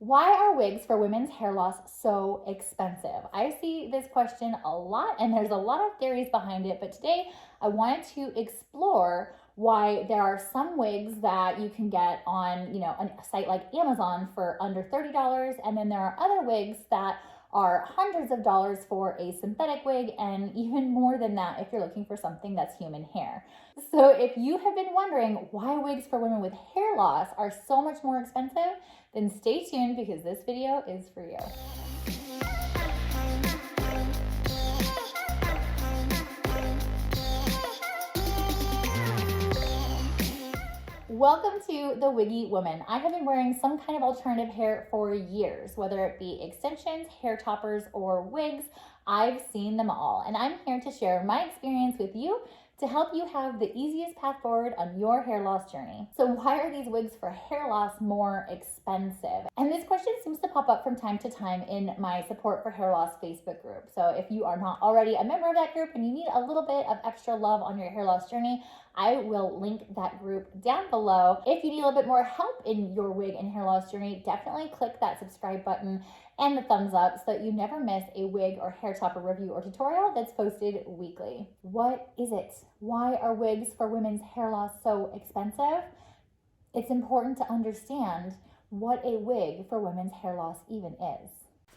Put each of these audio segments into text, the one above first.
Why are wigs for women's hair loss so expensive? I see this question a lot and there's a lot of theories behind it, but today I wanted to explore why there are some wigs that you can get on, a site like Amazon for under $30, and then there are other wigs that are hundreds of dollars for a synthetic wig, and even more than that if you're looking for something that's human hair. So if you have been wondering why wigs for women with hair loss are so much more expensive, then stay tuned because this video is for you. Welcome to the Wiggy Woman. I have been wearing some kind of alternative hair for years, whether it be extensions, hair toppers, or wigs. I've seen them all, and I'm here to share my experience with you to help you have the easiest path forward on your hair loss journey. So why are these wigs for hair loss more expensive? And this question seems to pop up from time to time in my Support for Hair Loss Facebook group. So if you are not already a member of that group and you need a little bit of extra love on your hair loss journey, I will link that group down below. If you need a little bit more help in your wig and hair loss journey, definitely click that subscribe button and the thumbs up so that you never miss a wig or hair topper review or tutorial that's posted weekly. What is it? Why are wigs for women's hair loss so expensive? It's important to understand what a wig for women's hair loss even is.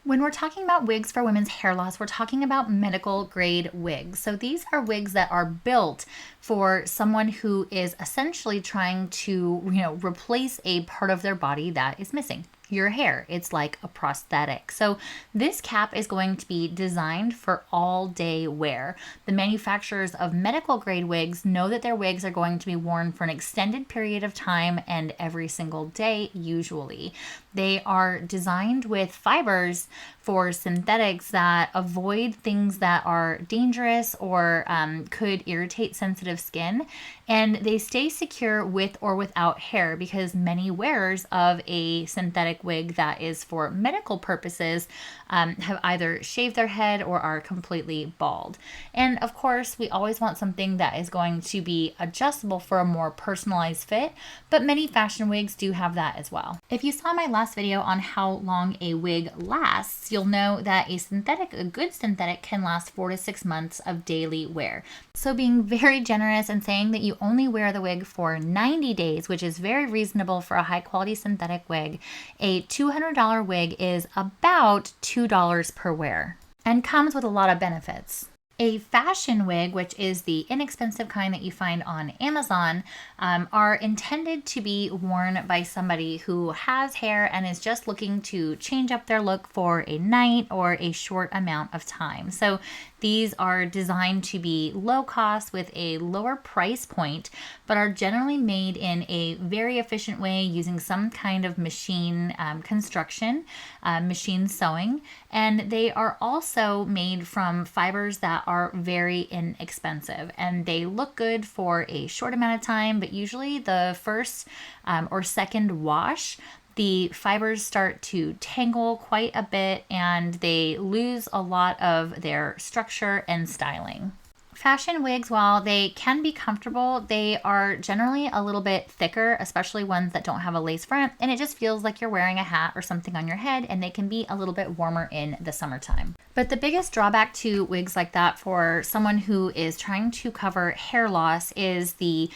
When we're talking about wigs for women's hair loss, we're talking about medical grade wigs. So these are wigs that are built for someone who is essentially trying to, replace a part of their body that is missing. Your hair. It's like a prosthetic. So this cap is going to be designed for all day wear. The manufacturers of medical grade wigs know that their wigs are going to be worn for an extended period of time and every single day usually. They are designed with fibers for synthetics that avoid things that are dangerous or could irritate sensitive skin, and they stay secure with or without hair because many wearers of a synthetic wig that is for medical purposes have either shaved their head or are completely bald. And of course, we always want something that is going to be adjustable for a more personalized fit, but many fashion wigs do have that as well. If you saw my last video on how long a wig lasts, you'll know that a good synthetic can last 4 to 6 months of daily wear. So being very generous and saying that you only wear the wig for 90 days, which is very reasonable for a high quality synthetic wig, a $200 wig is about $2 per wear and comes with a lot of benefits. A fashion wig, which is the inexpensive kind that you find on Amazon, are intended to be worn by somebody who has hair and is just looking to change up their look for a night or a short amount of time. So these are designed to be low cost with a lower price point, but are generally made in a very efficient way using some kind of machine construction, machine sewing, and they are also made from fibers that are very inexpensive, and they look good for a short amount of time, but usually the first or second wash, the fibers start to tangle quite a bit and they lose a lot of their structure and styling. Fashion wigs, while they can be comfortable, they are generally a little bit thicker, especially ones that don't have a lace front, and it just feels like you're wearing a hat or something on your head, and they can be a little bit warmer in the summertime. But the biggest drawback to wigs like that for someone who is trying to cover hair loss is the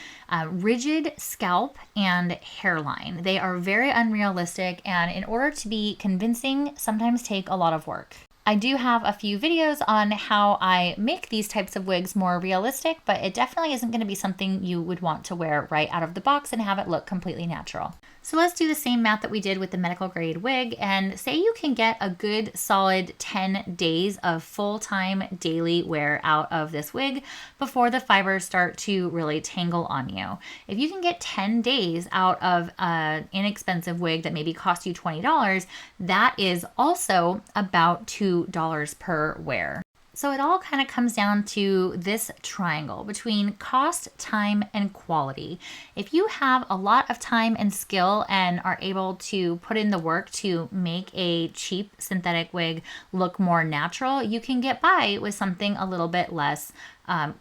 rigid scalp and hairline. They are very unrealistic, and in order to be convincing, sometimes take a lot of work. I do have a few videos on how I make these types of wigs more realistic, but it definitely isn't going to be something you would want to wear right out of the box and have it look completely natural. So let's do the same math that we did with the medical grade wig and say you can get a good solid 10 days of full-time daily wear out of this wig before the fibers start to really tangle on you. If you can get 10 days out of an inexpensive wig that maybe cost you $20, that is also about $2 per wear. So it all kind of comes down to this triangle between cost, time, and quality. If you have a lot of time and skill and are able to put in the work to make a cheap synthetic wig look more natural, you can get by with something a little bit less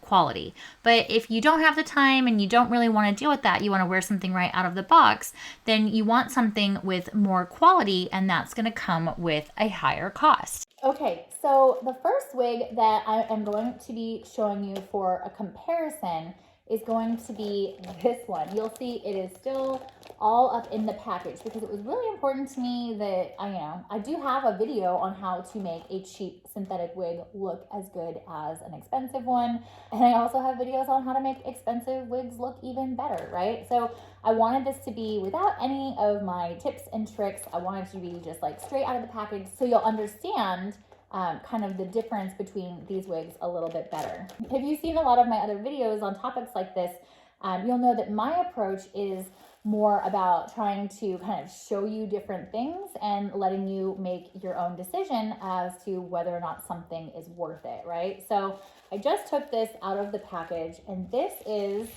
quality. But if you don't have the time and you don't really want to deal with that, you want to wear something right out of the box, then you want something with more quality, and that's going to come with a higher cost. Okay, so the first wig that I am going to be showing you for a comparison is going to be this one. You'll see it is still all up in the package because it was really important to me that I do have a video on how to make a cheap synthetic wig look as good as an expensive one. And I also have videos on how to make expensive wigs look even better, right? So I wanted this to be without any of my tips and tricks. I wanted it to be just like straight out of the package so you'll understand kind of the difference between these wigs a little bit better. If you've seen a lot of my other videos on topics like this, you'll know that my approach is more about trying to kind of show you different things and letting you make your own decision as to whether or not something is worth it, right? So I just took this out of the package, and this is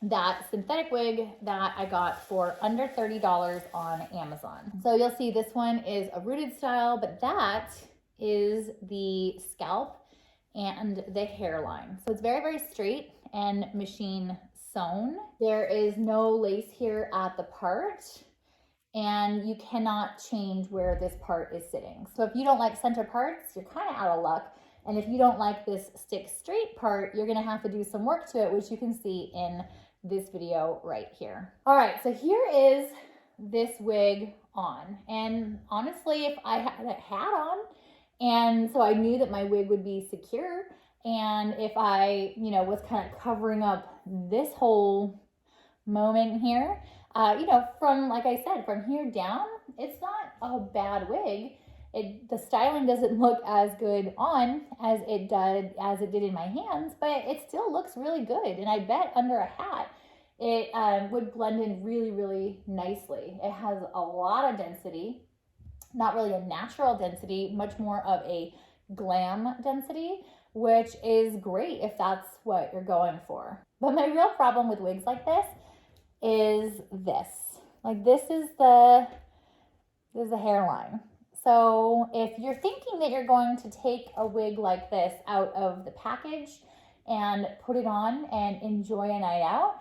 that synthetic wig that I got for under $30 on Amazon. So you'll see this one is a rooted style, but that is the scalp and the hairline. So it's very, very straight and machine sewn. There is no lace here at the part, and you cannot change where this part is sitting. So if you don't like center parts, you're kind of out of luck. And if you don't like this stick straight part, you're gonna have to do some work to it, which you can see in this video right here. All right, so here is this wig on. And honestly, if I had a hat on, and so I knew that my wig would be secure, and if I, was kind of covering up this whole moment here, from, like I said, from here down, it's not a bad wig. The styling doesn't look as good on as it did in my hands, but it still looks really good. And I bet under a hat, it would blend in really, really nicely. It has a lot of density, not really a natural density, much more of a glam density, which is great if that's what you're going for. But my real problem with wigs like this is this. Like this is the hairline. So if you're thinking that you're going to take a wig like this out of the package and put it on and enjoy a night out,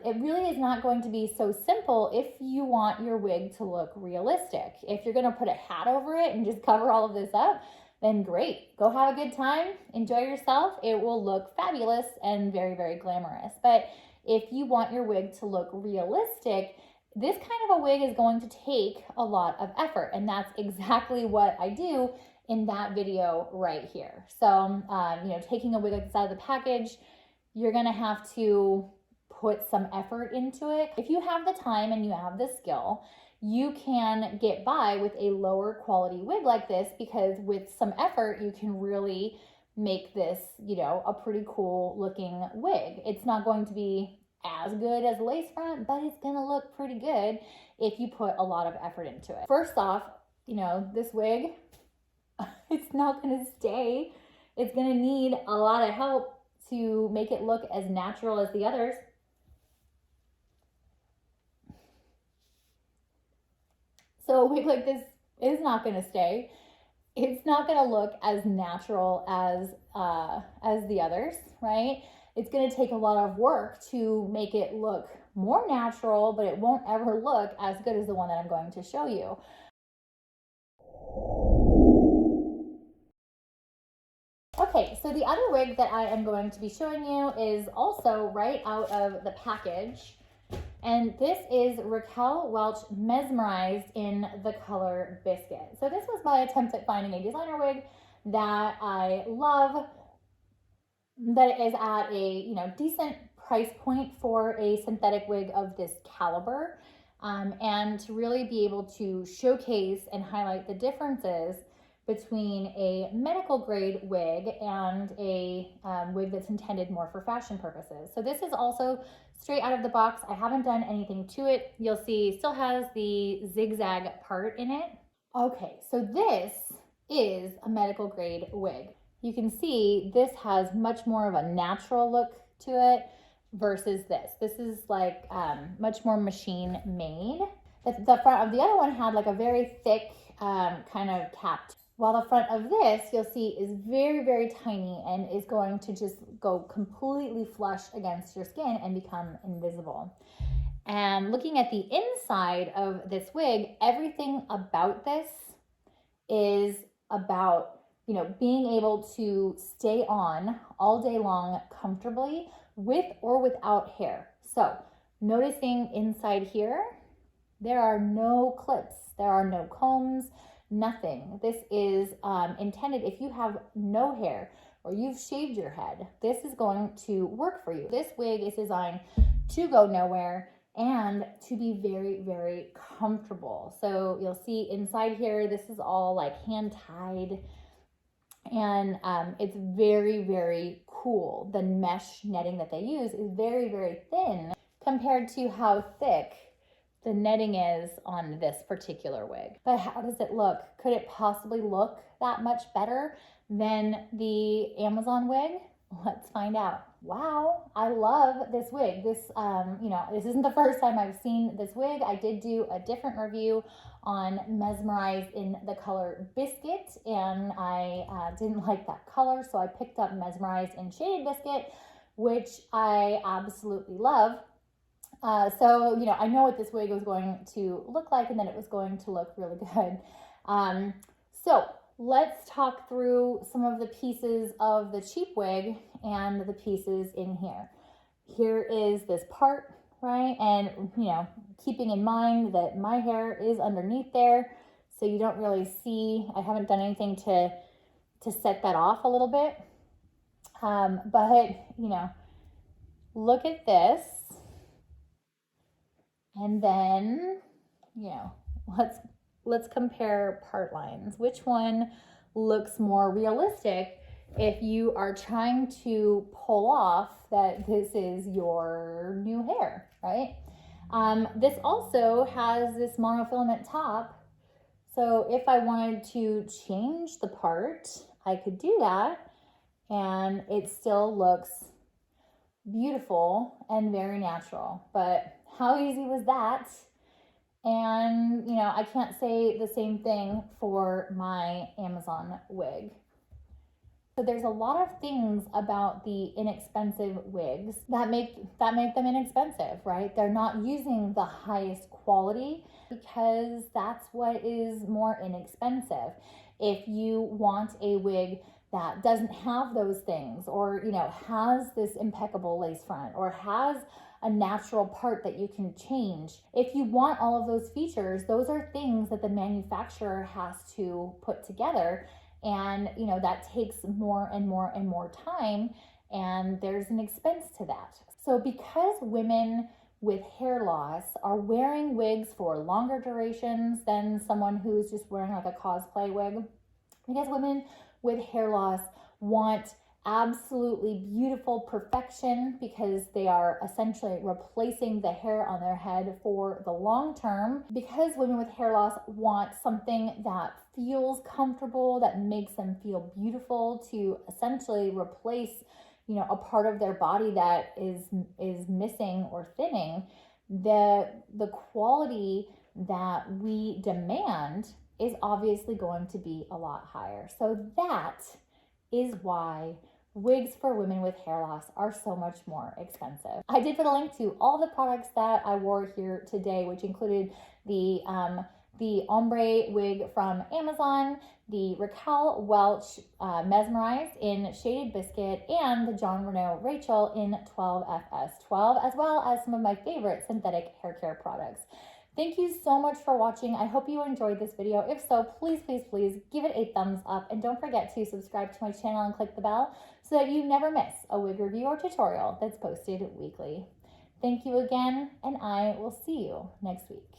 it really is not going to be so simple if you want your wig to look realistic. If you're going to put a hat over it and just cover all of this up, then great. Go have a good time. Enjoy yourself. It will look fabulous and very, very glamorous. But if you want your wig to look realistic, this kind of a wig is going to take a lot of effort. And that's exactly what I do in that video right here. So, taking a wig like this out of the package, you're going to have to put some effort into it. If you have the time and you have the skill, you can get by with a lower quality wig like this, because with some effort, you can really make this, a pretty cool looking wig. It's not going to be as good as a lace front, but it's gonna look pretty good if you put a lot of effort into it. First off, this wig, it's not gonna stay. It's gonna need a lot of help to make it look as natural as the others. So a wig like this is not gonna stay. It's not gonna look as natural as the others, right? It's going to take a lot of work to make it look more natural, but it won't ever look as good as the one that I'm going to show you. Okay, so the other wig that I am going to be showing you is also right out of the package. And this is Raquel Welch Mesmerized in the color Biscuit. So this was my attempt at finding a designer wig that I love, that is at a decent price point for a synthetic wig of this caliber, and to really be able to showcase and highlight the differences between a medical grade wig and a wig that's intended more for fashion purposes. So this is also straight out of the box. I haven't done anything to it. You'll see still has the zigzag part in it. Okay, so this is a medical grade wig. You can see this has much more of a natural look to it versus this. This is like much more machine made. The front of the other one had like a very thick kind of capped While the front of this, you'll see, is very, very tiny and is going to just go completely flush against your skin and become invisible. And looking at the inside of this wig, everything about this is about, being able to stay on all day long comfortably with or without hair. So noticing inside here, there are no clips, there are no combs, nothing. This is intended if you have no hair or you've shaved your head, this is going to work for you. This wig is designed to go nowhere and to be very, very comfortable. So you'll see inside here, this is all like hand tied, and it's very, very cool. The mesh netting that they use is very, very thin compared to how thick the netting is on this particular wig. But how does it look? Could it possibly look that much better than the Amazon wig? Let's find out. Wow, I love this wig. This, this isn't the first time I've seen this wig. I did do a different review on Mesmerized in the color Biscuit, and I didn't like that color, so I picked up Mesmerized in shaded Biscuit, which I absolutely love. So, I know what this wig was going to look like, and then it was going to look really good. So let's talk through some of the pieces of the cheap wig and the pieces in here. Here is this part, right? And, keeping in mind that my hair is underneath there, so you don't really see, I haven't done anything to set that off a little bit. But, look at this. And then, let's compare part lines. Which one looks more realistic if you are trying to pull off that this is your new hair, right? This also has this monofilament top. So if I wanted to change the part, I could do that, and it still looks beautiful and very natural. But how easy was that? And, I can't say the same thing for my Amazon wig. So there's a lot of things about the inexpensive wigs that make them inexpensive, right? They're not using the highest quality because that's what is more inexpensive. If you want a wig that doesn't have those things, or, has this impeccable lace front, or has a natural part that you can change. If you want all of those features, those are things that the manufacturer has to put together. And, that takes more and more and more time, and there's an expense to that. So because women with hair loss are wearing wigs for longer durations than someone who's just wearing like a cosplay wig, because women with hair loss want absolutely beautiful perfection because they are essentially replacing the hair on their head for the long term. Because women with hair loss want something that feels comfortable, that makes them feel beautiful, to essentially replace, a part of their body that is missing or thinning, the quality that we demand is obviously going to be a lot higher. So that is why wigs for women with hair loss are so much more expensive. I did put a link to all the products that I wore here today, which included the ombre wig from Amazon, the Raquel Welch Mesmerized in shaded Biscuit, and the John Renau Rachel in 12FS12, as well as some of my favorite synthetic hair care products. Thank you so much for watching. I hope you enjoyed this video. If so, please, please, please give it a thumbs up, and don't forget to subscribe to my channel and click the bell so that you never miss a wig review or tutorial that's posted weekly. Thank you again, and I will see you next week.